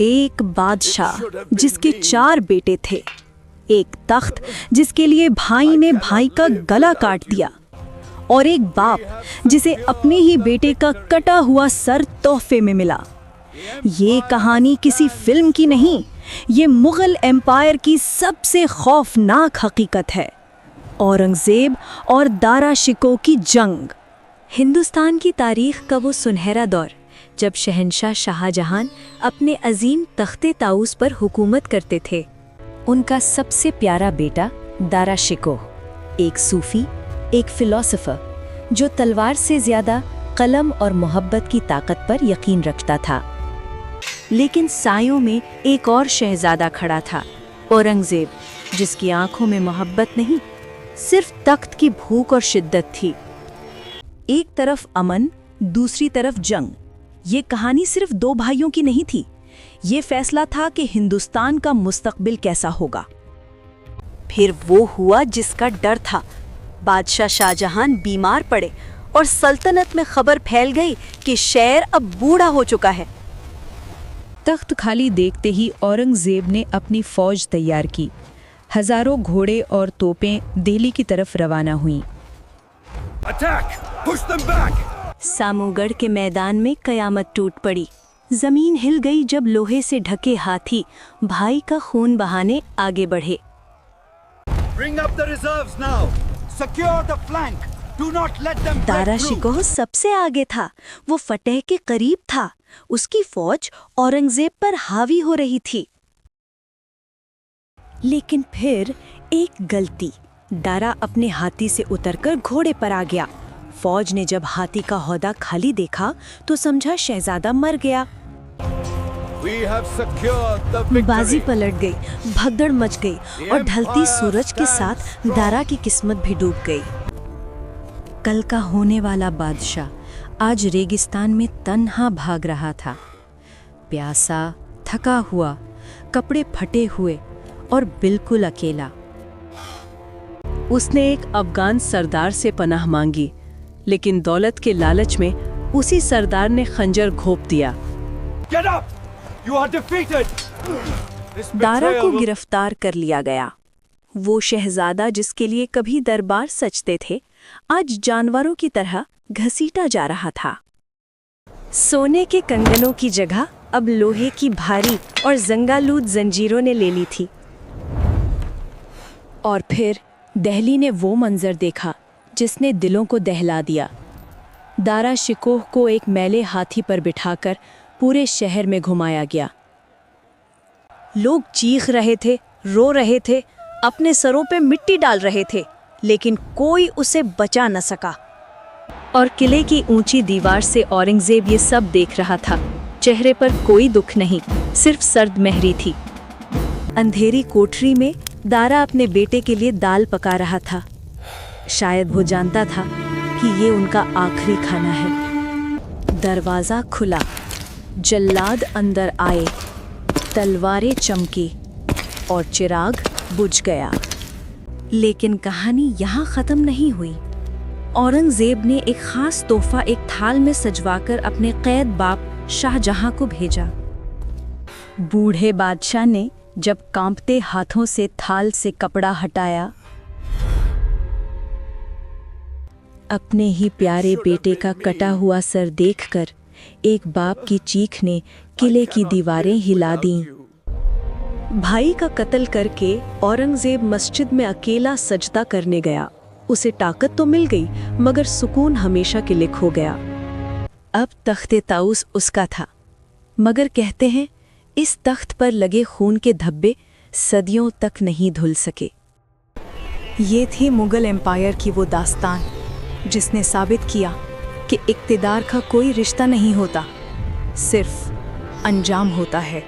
एक बादशाह जिसके 4 बेटे थे, एक तख्त जिसके लिए भाई ने भाई का गला काट दिया, और एक बाप जिसे अपने ही बेटे का कटा हुआ सर तोहफे में मिला। ये कहानी किसी फिल्म की नहीं, ये मुगल एम्पायर की सबसे खौफनाक हकीकत है। औरंगजेब और दारा शिकोह की जंग। हिंदुस्तान की तारीख का वो सुनहरा दौर जब शहंशाह शाहजहां अपने अजीम तख्ते ताऊस पर हुकूमत करते थे। उनका सबसे प्यारा बेटा दारा शिकोह, एक सूफी, एक फिलोसोफर जो तलवार से ज्यादा कलम और मोहब्बत की ताकत पर यकीन रखता था। लेकिन सायों में एक और शहजादा खड़ा था, औरंगजेब, जिसकी आंखों में मोहब्बत नहीं, सिर्फ तख्त की भूख और शिद्दत थी। एक तरफ अमन, दूसरी तरफ जंग। ये कहानी सिर्फ 2 भाइयों की नहीं थी, ये फैसला था कि हिंदुस्तान का मुस्तकबिल कैसा होगा। फिर वो हुआ जिसका डर था। बादशाह शाहजहां बीमार पड़े और सल्तनत में खबर फैल गई कि शेर अब बूढ़ा हो चुका है। तख्त खाली देखते ही औरंगजेब ने अपनी फौज तैयार की। हजारों घोड़े और तोपें दिल्ली की तरफ रवाना हुईं। सामूगढ़ के मैदान में कयामत टूट पड़ी। जमीन हिल गई जब लोहे से ढके हाथी भाई का खून बहाने आगे बढ़े। दारा शिकोह सबसे आगे था। वो फतेह के करीब था। उसकी फौज औरंगजेब पर हावी हो रही थी। लेकिन फिर एक गलती। दारा अपने हाथी से उतरकर घोड़े पर आ गया। फौज ने जब हाथी का हौदा खाली देखा तो समझा शहजादा मर गया। बाजी पलट गई, भगदड़ मच गई और ढलती सूरज के साथ दारा की किस्मत भी डूब गई। कल का होने वाला बादशाह आज रेगिस्तान में तन्हा भाग रहा था, प्यासा, थका हुआ, कपड़े फटे हुए और बिल्कुल अकेला। उसने एक अफगान सरदार से पनाह मांगी, लेकिन दौलत के लालच में उसी सरदार ने खंजर घोंप दिया। दारा को गिरफ्तार कर लिया गया। वो शहजादा जिसके लिए कभी दरबार सजते थे, आज जानवरों की तरह घसीटा जा रहा था। सोने के कंगनों की जगह अब लोहे की भारी और जंगालूद जंजीरों ने ले ली थी। और फिर दिल्ली ने वो मंजर देखा जिसने दिलों को दहला दिया। दारा शिकोह को एक मैले हाथी पर बिठाकर पूरे शहर में घुमाया गया। लोग चीख रहे थे, रो रहे थे, अपने सरों पे मिट्टी डाल रहे थे, लेकिन कोई उसे बचा न सका। और किले की ऊंची दीवार से औरंगजेब ये सब देख रहा था। चेहरे पर कोई दुख नहीं, सिर्फ सर्द मेहरी थी। अंधेरी कोठरी में दारा अपने बेटे के लिए दाल पका रहा था। शायद वो जानता था कि ये उनका आखिरी खाना है। दरवाज़ा खुला, जल्लाद अंदर आए, तलवारें चमकी और चिराग बुझ गया। लेकिन कहानी यहाँ ख़त्म नहीं हुई। औरंगजेब ने एक ख़ास तोहफा एक थाल में सजवाकर अपने कैद बाप शाहजहां को भेजा। बूढ़े बादशाह ने जब कांपते हाथों से थाल से कपड़ा हटाया, अपने ही प्यारे बेटे का कटा हुआ सर देखकर एक बाप की चीख ने किले की दीवारें हिला दीं। भाई का कत्ल करके औरंगजेब मस्जिद में अकेला सजदा करने गया। उसे ताकत तो मिल गई, मगर सुकून हमेशा के लिए खो गया। अब तख्ते ताऊस उसका था, मगर कहते हैं इस तख्त पर लगे खून के धब्बे सदियों तक नहीं धुल सके। ये थी मुगल एम्पायर की वो दास्तान जिसने साबित किया कि इक़्तिदार का कोई रिश्ता नहीं होता, सिर्फ अंजाम होता है।